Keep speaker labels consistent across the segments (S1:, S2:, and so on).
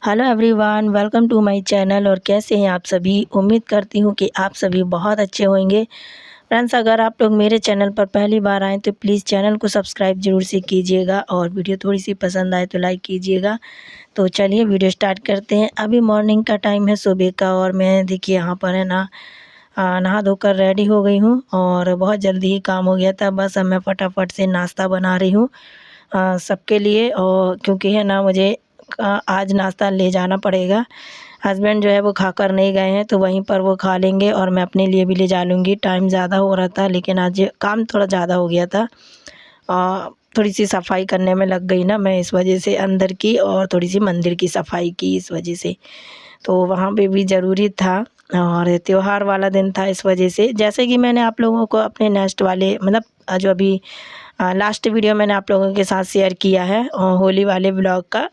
S1: Hello everyone, welcome to my channel. और कैसे हैं आप सभी। उम्मीद करती हूँ कि आप सभी बहुत अच्छे होंगे। फ्रेंड्स, अगर आप लोग मेरे चैनल पर पहली बार आएँ तो प्लीज़ चैनल को सब्सक्राइब ज़रूर से कीजिएगा और वीडियो थोड़ी सी पसंद आए तो लाइक कीजिएगा। तो चलिए वीडियो स्टार्ट करते हैं। अभी मॉर्निंग का टाइम है, सुबह का, और मैं देखिए यहाँ पर है ना नहा धोकर रेडी हो गई हूँ और बहुत जल्दी ही काम हो गया था। बस अब मैं फटाफट से नाश्ता बना रही हूँ सबके लिए। और क्योंकि है ना मुझे आज नाश्ता ले जाना पड़ेगा। हस्बैंड जो है वो खाकर नहीं गए हैं, तो वहीं पर वो खा लेंगे और मैं अपने लिए भी ले जा लूँगी। टाइम ज़्यादा हो रहा था लेकिन आज काम थोड़ा ज़्यादा हो गया था। थोड़ी सी सफाई करने में लग गई ना मैं, इस वजह से अंदर की और थोड़ी सी मंदिर की सफाई की इस वजह से। तो वहाँ पे भी ज़रूरी था और त्योहार वाला दिन था, इस वजह से। जैसे कि मैंने आप लोगों को अपने नेक्स्ट वाले मतलब जो अभी लास्ट वीडियो मैंने आप लोगों के साथ शेयर किया है होली वाले ब्लॉग का,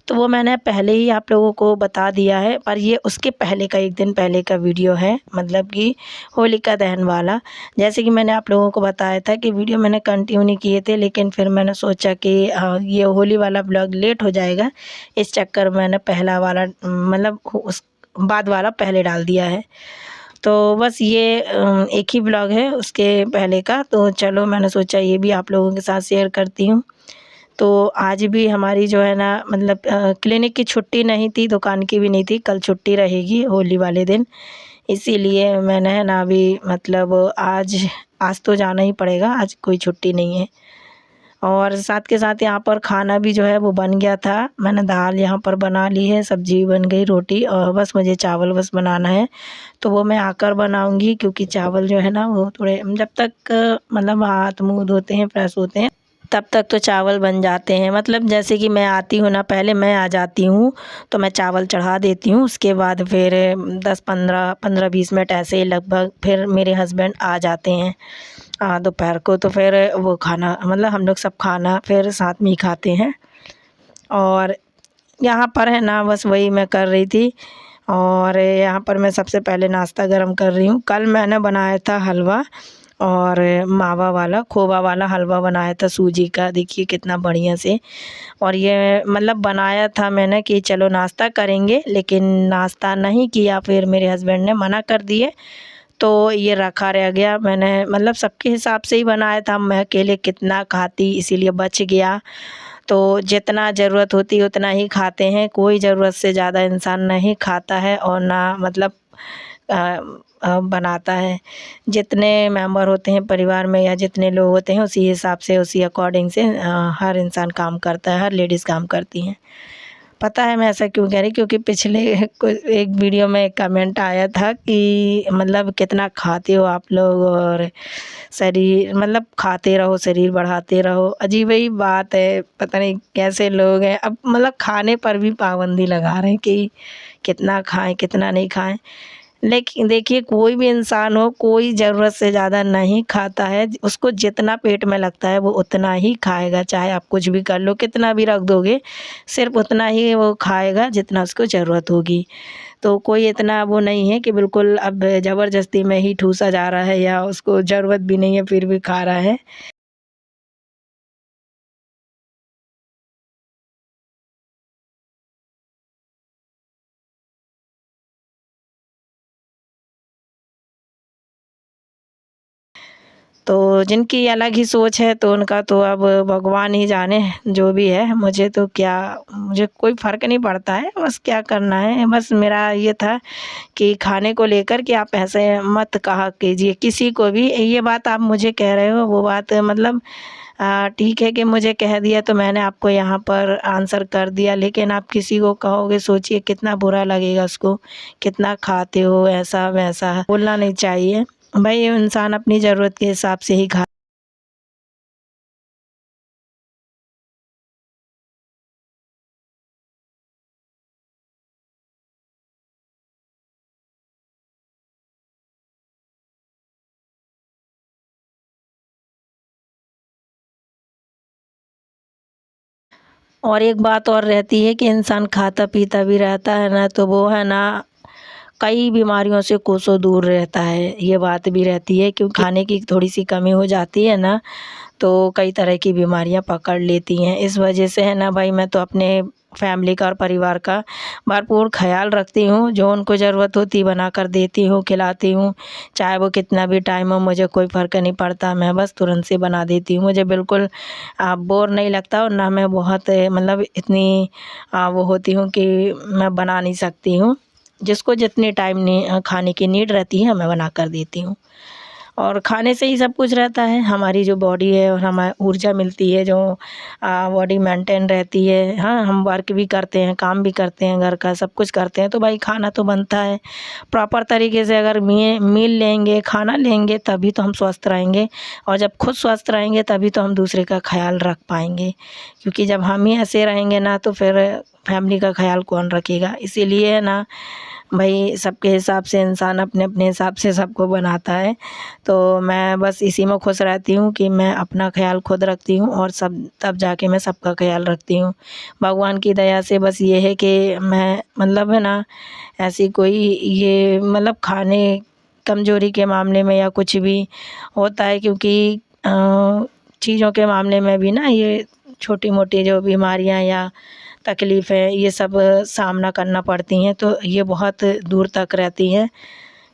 S1: तो वो मैंने पहले ही आप लोगों को बता दिया है। पर ये उसके पहले का, एक दिन पहले का वीडियो है, मतलब कि होलिका दहन वाला। जैसे कि मैंने आप लोगों को बताया था कि वीडियो मैंने कंटिन्यू नहीं किए थे, लेकिन फिर मैंने सोचा कि ये होली वाला ब्लॉग लेट हो जाएगा, इस चक्कर में मैंने पहला वाला मतलब उस बाद वाला पहले डाल दिया है। तो बस ये एक ही ब्लॉग है उसके पहले का। तो चलो मैंने सोचा ये भी आप लोगों के साथ शेयर करती हूँ। तो आज भी हमारी जो है ना मतलब क्लिनिक की छुट्टी नहीं थी, दुकान की भी नहीं थी। कल छुट्टी रहेगी होली वाले दिन, इसीलिए मैंने है ना अभी मतलब आज आज तो जाना ही पड़ेगा, आज कोई छुट्टी नहीं है। और साथ के साथ यहाँ पर खाना भी जो है वो बन गया था। मैंने दाल यहाँ पर बना ली है, सब्जी बन गई, रोटी, और बस मुझे चावल बस बनाना है। तो वो मैं आकर बनाऊँगी, क्योंकि चावल जो है ना वो थोड़े जब तक मतलब हाथ मुँह धोते हैं, फ्रेश होते हैं, तब तक तो चावल बन जाते हैं। मतलब जैसे कि मैं आती हूँ ना, पहले मैं आ जाती हूँ तो मैं चावल चढ़ा देती हूँ। उसके बाद फिर 10-15 15-20 मिनट ऐसे ही लगभग फिर मेरे हस्बैंड आ जाते हैं दोपहर को। तो फिर वो खाना मतलब हम लोग सब खाना फिर साथ में ही खाते हैं। और यहाँ पर है ना बस वही मैं कर रही थी। और यहाँ पर मैं सबसे पहले नाश्ता गरम कर रही हूँ। कल मैंने बनाया था हलवा, और मावा वाला, खोवा वाला हलवा बनाया था सूजी का, देखिए कितना बढ़िया से। और ये मतलब बनाया था मैंने कि चलो नाश्ता करेंगे, लेकिन नाश्ता नहीं किया, फिर मेरे हस्बैंड ने मना कर दिए, तो ये रखा रह गया। मैंने मतलब सबके हिसाब से ही बनाया था, मैं अकेले कितना खाती, इसीलिए बच गया। तो जितना ज़रूरत होती है उतना ही खाते हैं, कोई ज़रूरत से ज़्यादा इंसान नहीं खाता है और ना मतलब बनाता है। जितने मेंबर होते हैं परिवार में या जितने लोग होते हैं, उसी हिसाब से, उसी अकॉर्डिंग से हर इंसान काम करता है, हर लेडीज़ काम करती हैं। पता है मैं ऐसा क्यों कह रही, क्योंकि पिछले कोई एक वीडियो में एक कमेंट आया था कि मतलब कितना खाते हो आप लोग, और शरीर मतलब खाते रहो शरीर बढ़ाते रहो। अजीब ही बात है, पता नहीं कैसे लोग हैं। अब मतलब खाने पर भी पाबंदी लगा रहे हैं कि कितना खाएं कितना नहीं खाएं। लेकिन देखिए, कोई भी इंसान हो, कोई ज़रूरत से ज़्यादा नहीं खाता है। उसको जितना पेट में लगता है वो उतना ही खाएगा, चाहे आप कुछ भी कर लो, कितना भी रख दोगे, सिर्फ़ उतना ही वो खाएगा जितना उसको ज़रूरत होगी। तो कोई इतना वो नहीं है कि बिल्कुल अब ज़बरदस्ती में ही ठूसा जा रहा है या उसको ज़रूरत भी नहीं है फिर भी खा रहा है। तो जिनकी अलग ही सोच है तो उनका तो अब भगवान ही जाने, जो भी है। मुझे तो क्या, मुझे कोई फ़र्क नहीं पड़ता है, बस क्या करना है। बस मेरा ये था कि खाने को लेकर कि आप ऐसे मत कहा कीजिए किसी को भी। ये बात आप मुझे कह रहे हो, वो बात मतलब ठीक है कि मुझे कह दिया तो मैंने आपको यहाँ पर आंसर कर दिया, लेकिन आप किसी को कहोगे, सोचिए कितना बुरा लगेगा उसको, कितना खाते हो ऐसा वैसा बोलना नहीं चाहिए। भाई ये इंसान अपनी ज़रूरत के हिसाब से ही खा। और एक बात और रहती है कि इंसान खाता पीता भी रहता है ना, तो वो है ना कई बीमारियों से कोसों दूर रहता है। ये बात भी रहती है, क्योंकि खाने की थोड़ी सी कमी हो जाती है ना, तो कई तरह की बीमारियां पकड़ लेती हैं। इस वजह से है ना भाई, मैं तो अपने फैमिली का और परिवार का भरपूर ख़्याल रखती हूँ। जो उनको ज़रूरत होती है बना कर देती हूँ, खिलाती हूँ। चाहे वो कितना भी टाइम हो, मुझे कोई फ़र्क नहीं पड़ता, मैं बस तुरंत से बना देती हूँ। मुझे बिल्कुल बोर नहीं लगता और ना मैं बहुत मतलब इतनी वो होती हूँ कि मैं बना नहीं सकती हूँ। जिसको जितनी टाइम खाने की नीड रहती है मैं बना कर देती हूँ। और खाने से ही सब कुछ रहता है, हमारी जो बॉडी है और हमें ऊर्जा मिलती है, जो बॉडी मेंटेन रहती है। हाँ, हम वर्क भी करते हैं, काम भी करते हैं, घर का सब कुछ करते हैं, तो भाई खाना तो बनता है। प्रॉपर तरीके से अगर मील लेंगे, खाना लेंगे, तभी तो हम स्वस्थ रहेंगे। और जब खुद स्वस्थ रहेंगे तभी तो हम दूसरे का ख्याल रख पाएंगे, क्योंकि जब हम ही ऐसे रहेंगे ना तो फिर फैमिली का ख्याल कौन रखेगा। इसीलिए है ना भाई, सबके हिसाब से इंसान अपने अपने हिसाब से सबको बनाता है। तो मैं बस इसी में खुश रहती हूँ कि मैं अपना ख्याल खुद रखती हूँ और सब तब जाके मैं सबका ख्याल रखती हूँ। भगवान की दया से बस ये है कि मैं मतलब है ना ऐसी कोई ये मतलब खाने कमज़ोरी के मामले में या कुछ भी होता है, क्योंकि चीज़ों के मामले में भी ना ये छोटी-मोटी जो बीमारियाँ या तकलीफ़ें ये सब सामना करना पड़ती हैं, तो ये बहुत दूर तक रहती हैं,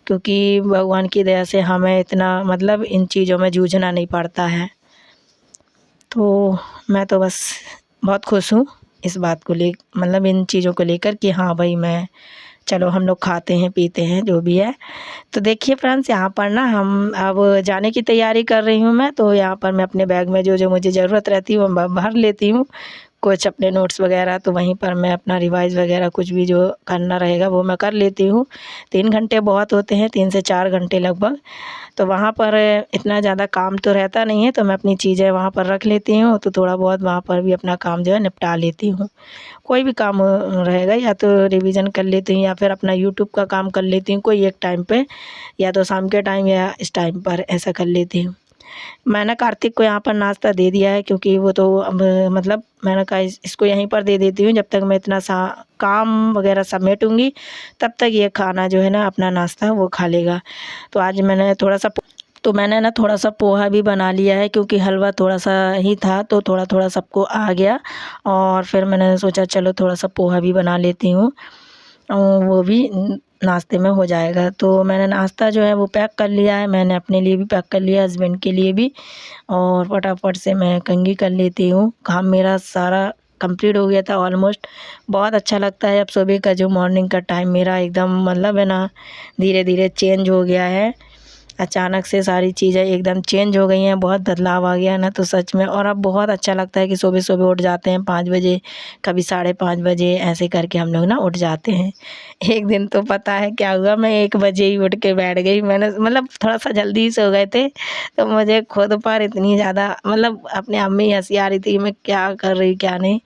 S1: क्योंकि भगवान की दया से हमें इतना मतलब इन चीज़ों में जूझना नहीं पड़ता है। तो मैं तो बस बहुत खुश हूँ इस बात को ले मतलब इन चीज़ों को लेकर कि हाँ भाई, मैं चलो हम लोग खाते हैं, पीते हैं, जो भी है। तो देखिए फ्रेंड्स, यहाँ पर ना हम अब जाने की तैयारी कर रही हूँ मैं, तो यहाँ पर मैं अपने बैग में जो मुझे ज़रूरत रहती है वो भर लेती हूँ। कुछ अपने नोट्स वगैरह, तो वहीं पर मैं अपना रिवाइज़ वगैरह कुछ भी जो करना रहेगा वो मैं कर लेती हूँ। 3 घंटे बहुत होते हैं, 3 से 4 घंटे लगभग। तो वहाँ पर इतना ज़्यादा काम तो रहता नहीं है, तो मैं अपनी चीज़ें वहाँ पर रख लेती हूँ, तो थोड़ा बहुत वहाँ पर भी अपना काम जो है निपटा लेती हूँ। कोई भी काम रहेगा या तो रिवीजन कर लेती हूँ या फिर अपना यूट्यूब का काम कर लेती हूँ कोई एक टाइम पे, या तो शाम के टाइम या इस टाइम पर ऐसा कर लेती हूँ। मैंने कार्तिक को यहाँ पर नाश्ता दे दिया है, क्योंकि वो तो अब मतलब मैंने कहा इसको यहीं पर दे देती हूँ, जब तक मैं इतना सा काम वगैरह समेटूँगी तब तक ये खाना जो है ना अपना नाश्ता वो खा लेगा। तो आज मैंने ना थोड़ा-सा पोहा भी बना लिया है, क्योंकि हलवा थोड़ा-सा ही था तो थोड़ा-थोड़ा सबको आ गया, और फिर मैंने सोचा चलो थोड़ा-सा पोहा भी बना लेती हूँ। वो भी नाश्ते में हो जाएगा। तो मैंने नाश्ता जो है वो पैक कर लिया है, मैंने अपने लिए भी पैक कर लिया, हस्बैंड के लिए भी, और फटाफट से मैं कंघी कर लेती हूँ। काम मेरा सारा कंप्लीट हो गया था ऑलमोस्ट। बहुत अच्छा लगता है अब सुबह का जो मॉर्निंग का टाइम मेरा एकदम मतलब है ना धीरे-धीरे चेंज हो गया है। अचानक से सारी चीज़ें एकदम चेंज हो गई हैं, बहुत बदलाव आ गया है ना, तो सच में। और अब बहुत अच्छा लगता है कि सुबह-सुबह उठ जाते हैं 5 बजे, कभी 5:30 बजे, ऐसे करके हम लोग ना उठ जाते हैं। एक दिन तो पता है क्या हुआ, मैं 1 बजे ही उठ के बैठ गई। मैंने मतलब थोड़ा-सा जल्दी ही सो गए थे, तो मुझे खुद पर इतनी ज़्यादा मतलब अपने आप में ही हँसी आ रही थी, मैं क्या कर रही क्या नहीं।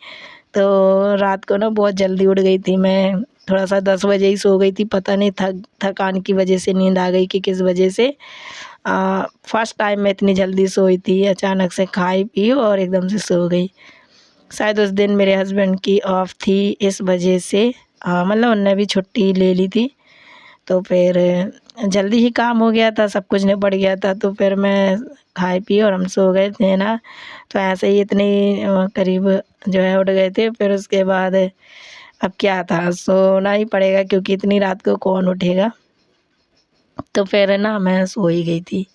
S1: तो रात को ना बहुत जल्दी उठ गई थी मैं, थोड़ा-सा 10 बजे ही सो गई थी, पता नहीं थकान की वजह से नींद आ गई कि किस वजह से। फर्स्ट टाइम मैं इतनी जल्दी सोई थी, अचानक से खाई-पी और एकदम से सो गई। शायद उस दिन मेरे हस्बैंड की ऑफ थी, इस वजह से मतलब उन्होंने भी छुट्टी ले ली थी, तो फिर जल्दी ही काम हो गया था, सब कुछ निपट गया था, तो फिर मैं खाए-पिए और हम सो गए थे ना। तो ऐसे ही इतने करीब जो है उठ गए थे, फिर उसके बाद अब क्या था, सोना ही पड़ेगा, क्योंकि इतनी रात को कौन उठेगा। तो फिर ना मैं सो ही गई थी।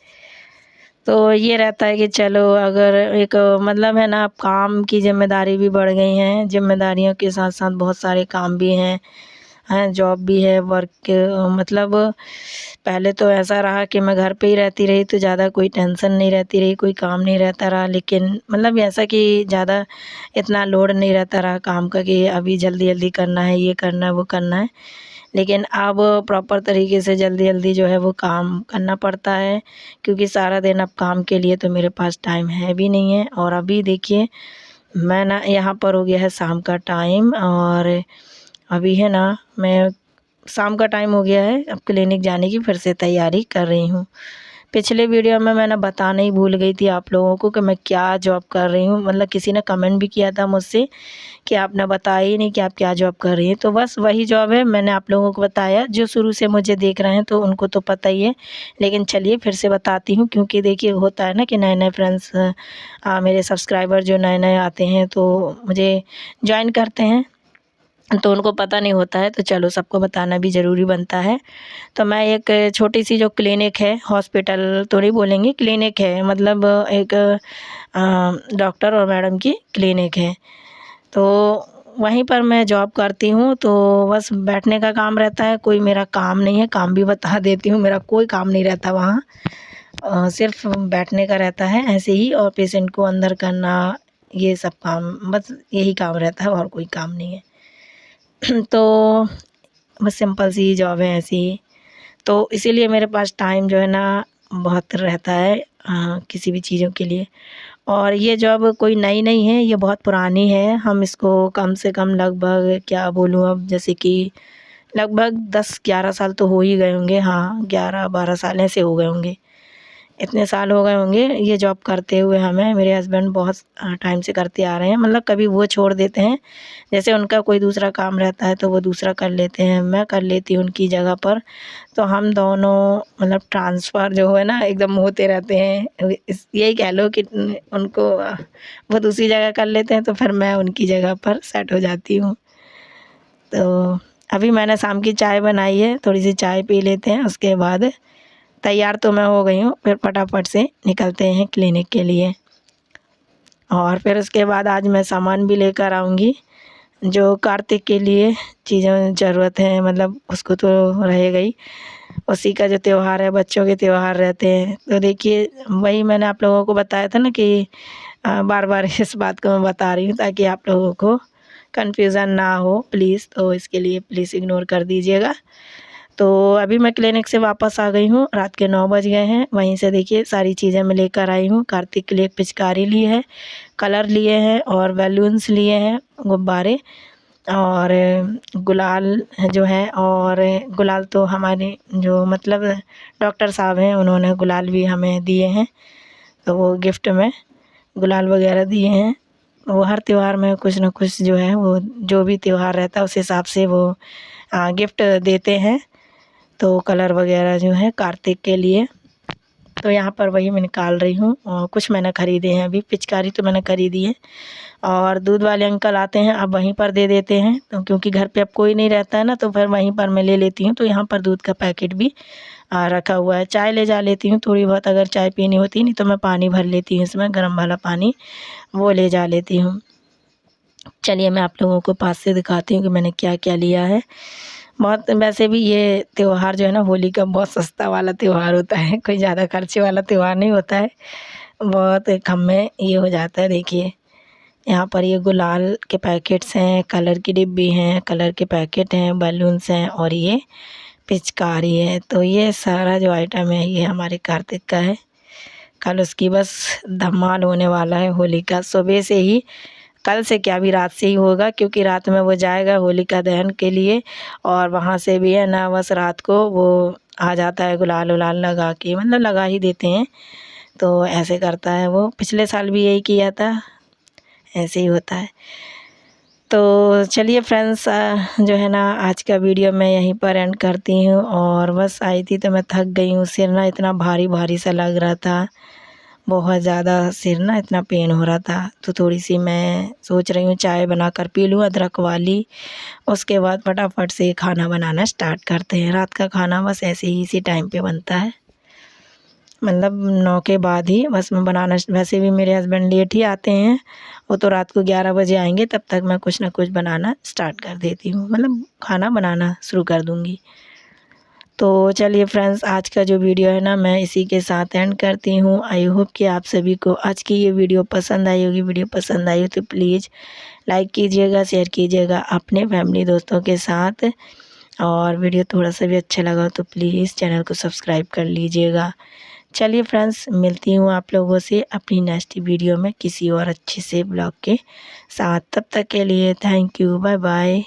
S1: तो ये रहता है कि चलो अगर एक मतलब है ना, अब काम की ज़िम्मेदारी भी बढ़ गई हैं, ज़िम्मेदारियों के साथ-साथ बहुत सारे काम भी हैं, जॉब भी है, वर्क मतलब पहले तो ऐसा रहा कि मैं घर पे ही रहती रही, तो ज़्यादा कोई टेंशन नहीं रहती रही, कोई काम नहीं रहता रहा। लेकिन मतलब ऐसा कि ज़्यादा इतना लोड नहीं रहता रहा काम का कि अभी जल्दी-जल्दी करना है, ये करना है, वो करना है। लेकिन अब प्रॉपर तरीके से जल्दी-जल्दी जो है वो काम करना पड़ता है, क्योंकि सारा दिन अब काम के लिए तो मेरे पास टाइम है भी नहीं है। और अभी देखिए मैं ना यहाँ पर हो गया है शाम का टाइम, और अभी है ना मैं शाम का टाइम हो गया है, अब क्लिनिक जाने की फिर से तैयारी कर रही हूँ। पिछले वीडियो में मैंने बताना ही भूल गई थी आप लोगों को कि मैं क्या जॉब कर रही हूँ, मतलब किसी ने कमेंट भी किया था मुझसे कि आपने बताया ही नहीं कि आप क्या जॉब कर रही हैं। तो बस वही जॉब है, मैंने आप लोगों को बताया, जो शुरू से मुझे देख रहे हैं तो उनको तो पता ही है, लेकिन चलिए फिर से बताती हूँ, क्योंकि देखिए होता है ना कि नए-नए फ्रेंड्स मेरे सब्सक्राइबर जो नए-नए आते हैं तो मुझे जॉइन करते हैं। तो उनको पता नहीं होता है, तो चलो सबको बताना भी ज़रूरी बनता है। तो मैं एक छोटी सी जो क्लिनिक है, हॉस्पिटल तो नहीं बोलेंगे, क्लिनिक है, मतलब एक डॉक्टर और मैडम की क्लिनिक है। तो वहीं पर मैं जॉब करती हूँ, तो बस बैठने का काम रहता है, कोई मेरा काम नहीं है। काम भी बता देती हूँ, मेरा कोई काम नहीं रहता वहाँ, सिर्फ बैठने का रहता है ऐसे ही, और पेशेंट को अंदर करना, ये सब काम, बस यही काम रहता है और कोई काम नहीं है। तो बस सिंपल सी जॉब है ऐसी ही। तो इसीलिए मेरे पास टाइम जो है ना बहुत रहता है किसी भी चीज़ों के लिए। और ये जॉब कोई नई नहीं है, ये बहुत पुरानी है। हम इसको कम से कम लगभग क्या बोलूँ अब, जैसे कि लगभग 10-11 साल तो हो ही गए होंगे। हाँ, 11-12 साल ऐसे हो गए होंगे, इतने साल हो गए होंगे ये जॉब करते हुए हमें। मेरे हस्बैंड बहुत टाइम से करते आ रहे हैं, मतलब कभी वो छोड़ देते हैं, जैसे उनका कोई दूसरा काम रहता है तो वो दूसरा कर लेते हैं, मैं कर लेती हूँ उनकी जगह पर। तो हम दोनों मतलब ट्रांसफ़र जो है ना एकदम होते रहते हैं। इस यही कह लो कि उनको वो दूसरी जगह कर लेते हैं, तो फिर मैं उनकी जगह पर सेट हो जाती हूँ। तो अभी मैंने शाम की चाय बनाई है, थोड़ी-सी चाय पी लेते हैं, उसके बाद तैयार तो मैं हो गई हूँ, फिर फटाफट से निकलते हैं क्लिनिक के लिए। और फिर उसके बाद आज मैं सामान भी लेकर आऊँगी, जो कार्तिक के लिए चीज़ें ज़रूरत है, मतलब उसको तो रहेगा ही। उसी का जो त्योहार है, बच्चों के त्योहार रहते हैं। तो देखिए, वही मैंने आप लोगों को बताया था ना कि बार-बार इस बात को मैं बता रही हूँ ताकि आप लोगों को कन्फ्यूज़न ना हो प्लीज़, तो इसके लिए प्लीज़ इग्नोर कर दीजिएगा। तो अभी मैं क्लिनिक से वापस आ गई हूँ, रात के 9 बज गए हैं। वहीं से देखिए सारी चीज़ें मैं लेकर आई हूँ। कार्तिक के लिए एक पिचकारी ली है, कलर लिए हैं और बैलून्स लिए हैं, गुब्बारे और गुलाल जो है, और गुलाल तो हमारे जो मतलब डॉक्टर साहब हैं, उन्होंने गुलाल भी हमें दिए हैं, तो वो गिफ्ट में गुलाल वगैरह दिए हैं। वो हर त्योहार में कुछ न कुछ जो है, वो जो भी त्योहार रहता है उस हिसाब से वो गिफ्ट देते हैं। तो कलर वगैरह जो है कार्तिक के लिए, तो यहाँ पर वही मैं निकाल रही हूँ। और कुछ मैंने ख़रीदे हैं, अभी पिचकारी तो मैंने ख़रीदी है। और दूध वाले अंकल आते हैं, अब वहीं पर दे देते हैं, तो क्योंकि घर पे अब कोई नहीं रहता है ना, तो फिर वहीं पर मैं ले लेती हूँ। तो यहाँ पर दूध का पैकेट भी रखा हुआ है। चाय ले जा लेती हूँ थोड़ी बहुत, अगर चाय पीनी होती, नहीं तो मैं पानी भर लेती हूँ इसमें, गर्म वाला पानी वो ले जा लेती हूँ। चलिए मैं आप लोगों को पास से दिखाती हूँ कि मैंने क्या-क्या लिया है। बहुत वैसे भी ये त्योहार जो है ना, होली का बहुत सस्ता वाला त्योहार होता है, कोई ज़्यादा खर्चे वाला त्योहार नहीं होता है, बहुत कम में ये हो जाता है। देखिए यहाँ पर ये गुलाल के पैकेट्स हैं, कलर की डिब्बी हैं, कलर के पैकेट हैं, बैलून्स हैं और ये पिचकारी है। तो ये सारा जो आइटम है ये हमारे कार्तिक का है। कल उसकी बस धमाल होने वाला है होली का, सुबह से ही, कल से क्या, अभी रात से ही होगा, क्योंकि रात में वो जाएगा होलिका दहन के लिए, और वहाँ से भी है ना बस रात को वो आ जाता है गुलाल उलाल लगा के, मतलब लगा ही देते हैं। तो ऐसे करता है वो, पिछले साल भी यही किया था, ऐसे ही होता है। तो चलिए फ्रेंड्स, जो है ना आज का वीडियो मैं यहीं पर एंड करती हूँ। और बस आई थी तो मैं थक गई हूँ, सिर ना इतना भारी भारी सा लग रहा था, बहुत ज़्यादा सिर ना इतना पेन हो रहा था। तो थोड़ी सी मैं सोच रही हूँ चाय बनाकर पी लूँ अदरक वाली, उसके बाद फटाफट से खाना बनाना स्टार्ट करते हैं। रात का खाना बस ऐसे ही इसी टाइम पे बनता है, मतलब 9 के बाद ही बस मैं बनाना, वैसे भी मेरे हस्बैंड लेट ही आते हैं, वो तो रात को 11 बजे आएंगे, तब तक मैं कुछ ना कुछ बनाना स्टार्ट कर देती हूँ, मतलब खाना बनाना शुरू कर दूँगी। तो चलिए फ्रेंड्स, आज का जो वीडियो है ना मैं इसी के साथ एंड करती हूँ। आई होप कि आप सभी को आज की ये वीडियो पसंद आई होगी। वीडियो पसंद आई हो तो प्लीज़ लाइक कीजिएगा, शेयर कीजिएगा अपने फैमिली दोस्तों के साथ। और वीडियो थोड़ा सा भी अच्छा लगा तो प्लीज़ चैनल को सब्सक्राइब कर लीजिएगा। चलिए फ्रेंड्स, मिलती हूँ आप लोगों से अपनी नेक्स्ट वीडियो में किसी और अच्छे से ब्लॉग के साथ। तब तक के लिए थैंक यू, बाय बाय।